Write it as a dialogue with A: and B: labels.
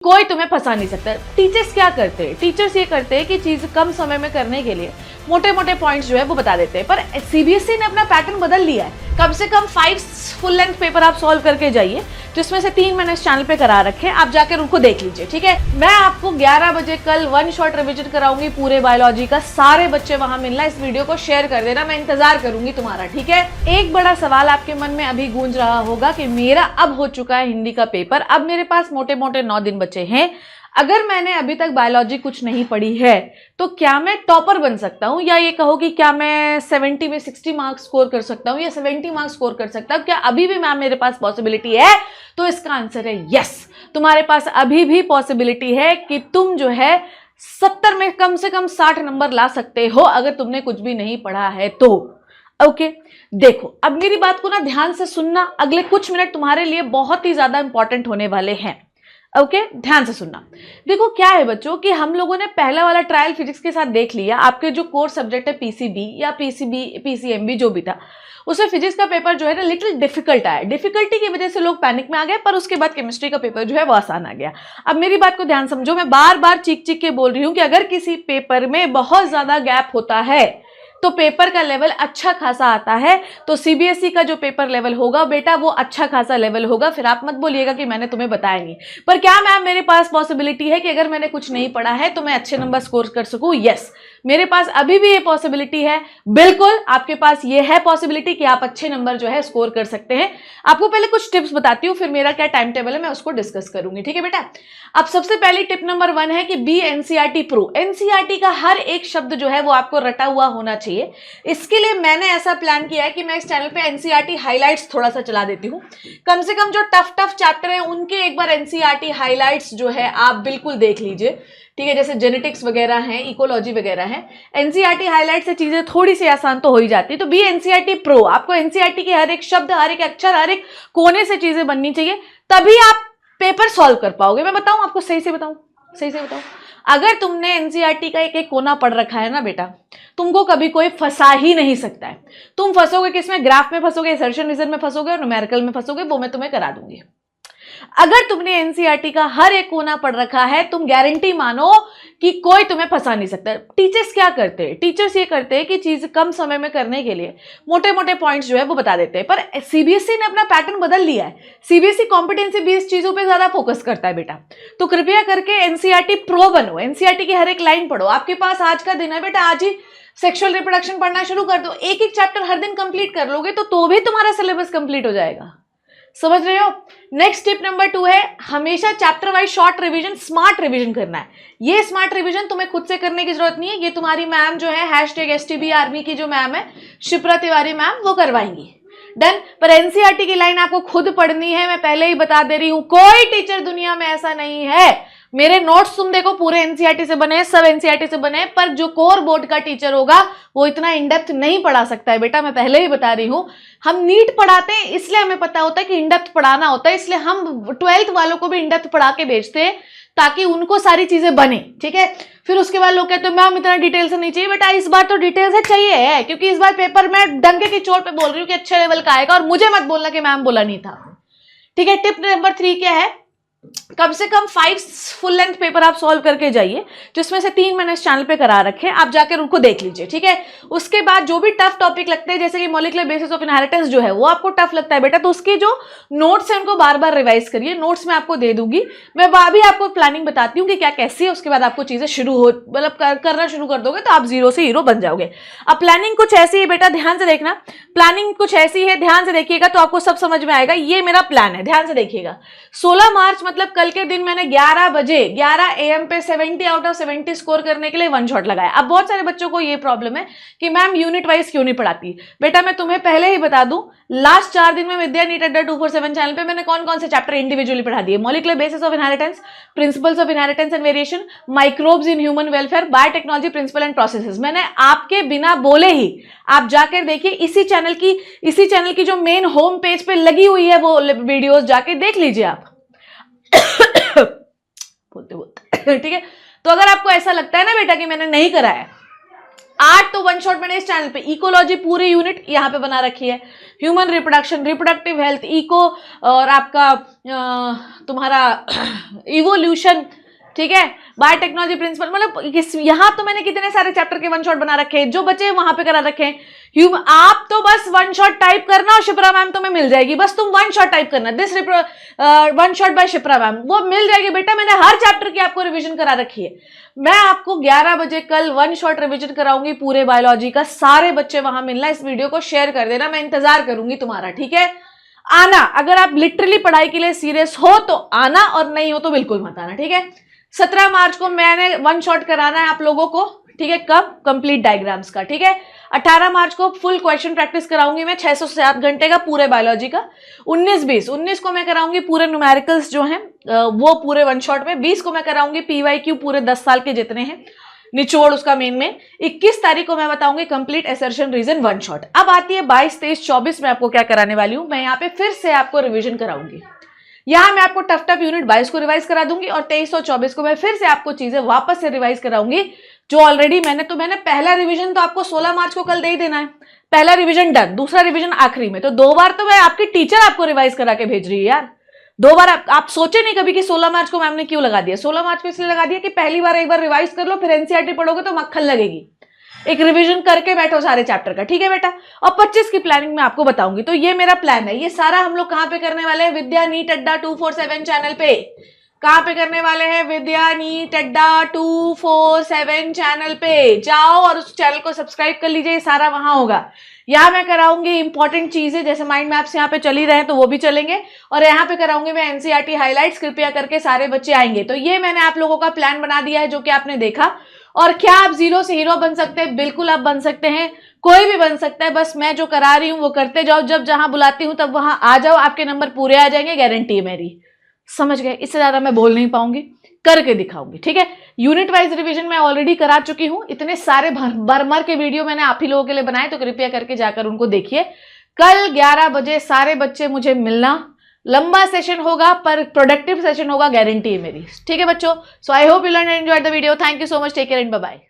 A: कोई तुम्हें फंसा नहीं सकता। टीचर्स क्या करते हैं? टीचर्स ये करते हैं कि चीज कम समय में करने के लिए मोटे मोटे पॉइंट्स जो है वो बता देते हैं, पर सीबीएसई ने अपना पैटर्न बदल लिया है। कम से कम 5 फुल लेंथ पेपर आप सॉल्व करके जाइए, जिसमें से 3 मैंने इस चैनल पे करा रखे हैं, आप जाकर उनको देख लीजिए, ठीक है। मैं आपको 11 बजे कल 1 शॉट रिविजन कराऊंगी पूरे बायोलॉजी का। सारे बच्चे वहां मिलना, इस वीडियो को शेयर कर देना, मैं इंतजार करूंगी तुम्हारा, ठीक है। एक बड़ा सवाल आपके मन में अभी गूंज रहा होगा कि मेरा अब हो चुका है हिंदी का पेपर, अब मेरे पास मोटे मोटे 9 दिन बचे हैं, अगर मैंने अभी तक बायोलॉजी कुछ नहीं पढ़ी है तो क्या मैं टॉपर बन सकता हूं, या ये कहो कि क्या मैं 70 में 60 मार्क्स स्कोर कर सकता हूं या 70 मार्क्स स्कोर कर सकता हूं, क्या अभी भी मैम मेरे पास पॉसिबिलिटी है? तो इसका आंसर है यस, तुम्हारे पास अभी भी पॉसिबिलिटी है कि तुम जो है 70 में कम से कम 60 नंबर ला सकते हो, अगर तुमने कुछ भी नहीं पढ़ा है तो। ओके, देखो अब मेरी बात को ना ध्यान से सुनना, अगले कुछ मिनट तुम्हारे लिए बहुत ही ज्यादा इंपॉर्टेंट होने वाले हैं। ओके, ध्यान से सुनना। देखो क्या है बच्चों कि हम लोगों ने पहला वाला ट्रायल फिजिक्स के साथ देख लिया, आपके जो कोर सब्जेक्ट है पीसीबी या पीसीएमबी जो भी था, उसमें फिजिक्स का पेपर जो है ना लिटिल डिफिकल्ट आया। डिफिकल्टी की वजह से लोग पैनिक में आ गए, पर उसके बाद केमिस्ट्री का पेपर जो है वो आसान आ गया। अब मेरी बात को ध्यान समझो, मैं बार बार चीख चीख के बोल रही हूं कि अगर किसी पेपर में बहुत ज्यादा गैप होता है तो पेपर का लेवल अच्छा खासा आता है, तो सीबीएसई का जो पेपर लेवल होगा बेटा वो अच्छा खासा लेवल होगा। फिर आप मत बोलिएगा कि मैंने तुम्हें बताया नहीं। पर क्या मैम मेरे पास पॉसिबिलिटी है कि अगर मैंने कुछ नहीं पढ़ा है तो मैं अच्छे नंबर स्कोर कर सकूं? यस, मेरे पास अभी भी ये पॉसिबिलिटी है, बिल्कुल आपके पास ये है पॉसिबिलिटी कि आप अच्छे नंबर जो है स्कोर कर सकते हैं। आपको पहले कुछ टिप्स बताती हूँ, फिर मेरा क्या टाइम टेबल है मैं उसको डिस्कस करूंगी, ठीक है बेटा। अब सबसे पहले टिप नंबर 1 है कि बी एनसीईआरटी प्रो। एनसीईआरटी का हर एक शब्द जो है वो आपको रटा हुआ होना चाहिए। इसके लिए मैंने ऐसा प्लान किया है कि मैं इस चैनल पे एनसीईआरटी हाइलाइट्स थोड़ा सा चला देती हूँ। कम से कम जो टफ चैप्टर है उनके एक बार एनसीईआरटी हाइलाइट्स जो है आप बिल्कुल देख लीजिए, ठीक है। जैसे जेनेटिक्स वगैरह है, इकोलॉजी वगैरह है, एनसीईआरटी हाइलाइट से चीजें थोड़ी सी आसान तो हो ही जाती है। तो बी एनसीईआरटी प्रो, आपको एनसीईआरटी के हर एक शब्द, हर एक अक्षर, हर एक कोने से चीजें बननी चाहिए, तभी आप पेपर सॉल्व कर पाओगे। मैं बताऊं आपको, सही से बताऊं, अगर तुमने एनसीईआरटी का एक एक कोना पढ़ रखा है ना बेटा, तुमको कभी कोई फंसा ही नहीं सकता है। तुम फंसोगे किसमें? ग्राफ में फंसोगे, असर्शन रीजन में फंसोगे और न्यूमेरिकल में फंसोगे, वो मैं तुम्हें करा दूंगी। अगर तुमने एनसीईआरटी का हर एक कोना पढ़ रखा है, तुम गारंटी मानो कि कोई तुम्हें फंसा नहीं सकता। टीचर्स क्या करते हैं? टीचर्स ये करते हैं कि चीज कम समय में करने के लिए मोटे मोटे पॉइंट्स जो है वो बता देते हैं, पर सीबीएसई ने अपना पैटर्न बदल लिया है। सीबीएसई कॉम्पिटेंसी बेस्ड चीजों पे ज्यादा फोकस करता है बेटा। तो कृपया करके एनसीईआरटी प्रो बनो, एनसीईआरटी की हर एक लाइन पढ़ो। आपके पास आज का दिन है बेटा, आज ही सेक्सुअल रिप्रोडक्शन पढ़ना शुरू कर दो। एक एक चैप्टर हर दिन कंप्लीट कर लोगे तो भी तुम्हारा सिलेबस कंप्लीट हो जाएगा, समझ रहे हो। नेक्स्ट टिप नंबर 2 है हमेशा chapter wise short revision, smart revision करना है। ये स्मार्ट रिवीजन तुम्हें खुद से करने की जरूरत नहीं है, ये तुम्हारी मैम जो है #STB आर्मी की जो मैम है शिप्रा तिवारी मैम, वो करवाएंगी, डन। पर एनसीईआरटी की लाइन आपको खुद पढ़नी है, मैं पहले ही बता दे रही हूं, कोई टीचर दुनिया में ऐसा नहीं है। मेरे नोट्स तुम देखो पूरे एनसीईआरटी से बने हैं, सब एनसीईआरटी से बने हैं, पर जो कोर बोर्ड का टीचर होगा वो इतना इनडेप्थ नहीं पढ़ा सकता है बेटा, मैं पहले ही बता रही हूं। हम नीट पढ़ाते हैं इसलिए हमें पता होता है कि इनडेप्थ पढ़ाना होता है, इसलिए हम 12th वालों को भी इनडेप्थ पढ़ा के भेजते हैं ताकि उनको सारी चीजें बने, ठीक है। फिर उसके बाद लोग कहते हैं मैम इतना डिटेल से नहीं चाहिए। बेटा इस बार तो डिटेल से चाहिए है, क्योंकि इस बार पेपर में डंके की चोट पे बोल रही हूँ कि अच्छे लेवल का आएगा, और मुझे मत बोलना कि मैम बोला नहीं था, ठीक है। टिप नंबर 3 क्या है? कम से कम 5 फुल लेंथ पेपर आप सॉल्व करके जाइए, जिसमें से 3 मैंने इस चैनल पे करा रखे हैं, आप जाकर उनको देख लीजिए, ठीक है। उसके बाद जो भी टफ टॉपिक लगते हैं, जैसे कि मॉलिक्यूलर बेसिस ऑफ इनहेरिटेंस जो है वो आपको टफ लगता है बेटा, तो उसके जो नोट्स हैं उनको बार बार रिवाइज करिए। नोट्स में आपको दे दूंगी, मैं अभी आपको प्लानिंग बताती हूँ कि क्या कैसी है, उसके बाद आपको चीजें शुरू हो मतलब करना शुरू कर दोगे तो आप 0 से हीरो बन जाओगे। अब प्लानिंग कुछ ऐसी है बेटा, ध्यान से देखना, प्लानिंग कुछ ऐसी है, ध्यान से देखिएगा तो आपको सब समझ में आएगा। ये मेरा प्लान है, ध्यान से देखिएगा। 16 मार्च मतलब कल के दिन मैंने 11 बजे 11 AM पे 70 आउट ऑफ 70 स्कोर करने के लिए 1 शॉट लगाया। अब बहुत सारे बच्चों को ये प्रॉब्लम है कि मैम यूनिट वाइज क्यों नहीं पढ़ाती। बेटा मैं तुम्हें पहले ही बता दूं, लास्ट 4 दिन में विद्या नीट अड्डा 247 चैनल पे मैंने कौन कौन से चैप्टर इंडिविजुअली पढ़ा दिए। Molecular basis of inheritance, principles of inheritance and variation, microbes in human welfare, biotechnology principle and processes, मैंने आपके बिना बोले ही, आप जाकर देखिए इसी चैनल की जो मेन होम पेज पे लगी हुई है वो वीडियोस, जाके देख लीजिए आप बोलते ठीक है। तो अगर आपको ऐसा लगता है ना बेटा कि मैंने नहीं कराया, 8 तो वन शॉट मैंने इस चैनल पे, इकोलॉजी पूरी यूनिट यहाँ पे बना रखी है, human reproduction, reproductive health, eco और आपका तुम्हारा इवोल्यूशन, ठीक है, बायोटेक्नोलॉजी प्रिंसिपल, मतलब यहाँ तो मैंने कितने सारे चैप्टर के वन शॉट बना रखे हैं, जो बच्चे वहां पे करा रखे हैं। आप तो बस वन शॉट टाइप करना और शिप्रा मैम तुम्हें मिल जाएगी, बस तुम वन शॉट टाइप करना, this one shot bye Shipra ma'am, वो मिल जाएगी बेटा। मैंने हर चैप्टर की आपको रिवीजन करा रखी है। मैं आपको 11 बजे कल वन शॉट रिवीजन कराऊंगी पूरे बायोलॉजी का, सारे बच्चे वहां मिलना, इस वीडियो को शेयर कर देना, मैं इंतजार करूंगी तुम्हारा, ठीक है। आना, अगर आप लिटरली पढ़ाई के लिए सीरियस हो तो आना, और नहीं हो तो बिल्कुल मत आना, ठीक है। 17 मार्च को मैंने वन शॉट कराना है आप लोगों को, ठीक है, कब, कंप्लीट डायग्राम्स का, ठीक है। 18 मार्च को फुल क्वेश्चन प्रैक्टिस कराऊंगी मैं 6 से 7 घंटे का पूरे बायोलॉजी का। 19 को मैं कराऊंगी पूरे न्यूमेरिकल्स जो हैं वो पूरे वन शॉट में। 20 को मैं कराऊंगी PYQ पूरे 10 साल के जितने हैं, निचोड़ उसका मेन में। 21 तारीख को मैं बताऊंगी complete assertion reason one shot. अब आती है 22, 23, 24 में आपको क्या कराने वाली हूं, मैं यहाँ पे फिर से आपको रिविजन कराऊंगी। यहां मैं आपको टफ यूनिट 22 को रिवाइज करा दूंगी, और 23 और 24 को मैं फिर से आपको चीजें वापस से रिवाइज कराऊंगी जो ऑलरेडी मैंने पहला रिवीजन तो आपको 16 मार्च को कल दे ही देना है, पहला रिवीजन डन, दूसरा रिवीजन आखिरी में, तो 2 बार तो मैं आपकी टीचर आपको रिवाइज करा के भेज रही है यार। 2 बार आप सोचे नहीं कभी कि 16 मार्च को मैम ने क्यों लगा दिया। 16 मार्च को इसलिए लगा दिया कि पहली बार एक बार रिवाइज कर लो, फिर एनसीईआरटी पढ़ोगे तो मक्खन लगेगी, एक रिवीजन करके बैठो सारे चैप्टर का, ठीक है बेटा। और 25 की प्लानिंग मैं आपको बताऊंगी। तो ये मेरा प्लान है, ये सारा हम लोग कहां पे करने वाले हैं, विद्या नीट अड्डा 247 चैनल पे। कहां पे करने वाले हैं, विद्या नीट अड्डा 247 चैनल पे जाओ और उस चैनल को सब्सक्राइब कर लीजिए, ये सारा वहां होगा। यहाँ मैं कराऊंगी इंपॉर्टेंट चीजें, जैसे माइंड मैप्स यहाँ पे चल ही रहे हैं तो वो भी चलेंगे, और यहाँ पे कराऊंगी मैं एनसीईआरटी हाइलाइट्स, कृपया करके सारे बच्चे आएंगे। तो ये मैंने आप लोगों का प्लान बना दिया है जो कि आपने देखा। और क्या आप जीरो से हीरो बन सकते हैं, बिल्कुल आप बन सकते हैं, कोई भी बन सकता है, बस मैं जो करा रही हूं वो करते जाओ, जब जहां बुलाती हूं तब वहां आ जाओ, आपके नंबर पूरे आ जाएंगे, गारंटी है मेरी, समझ गए। इससे ज्यादा मैं बोल नहीं पाऊंगी, करके दिखाऊंगी, ठीक है। यूनिट वाइज रिवीजन मैं ऑलरेडी करा चुकी हूं, इतने सारे भरमर के वीडियो मैंने आप ही लोगों के लिए बनाए, तो कृपया करके जाकर उनको देखिए। कल 11 बजे सारे बच्चे मुझे मिलना, लंबा सेशन होगा पर प्रोडक्टिव सेशन होगा, गारंटी है मेरी, ठीक है बच्चों। So I hope you learn and enjoyed the video. Thank you so much, take care and bye bye.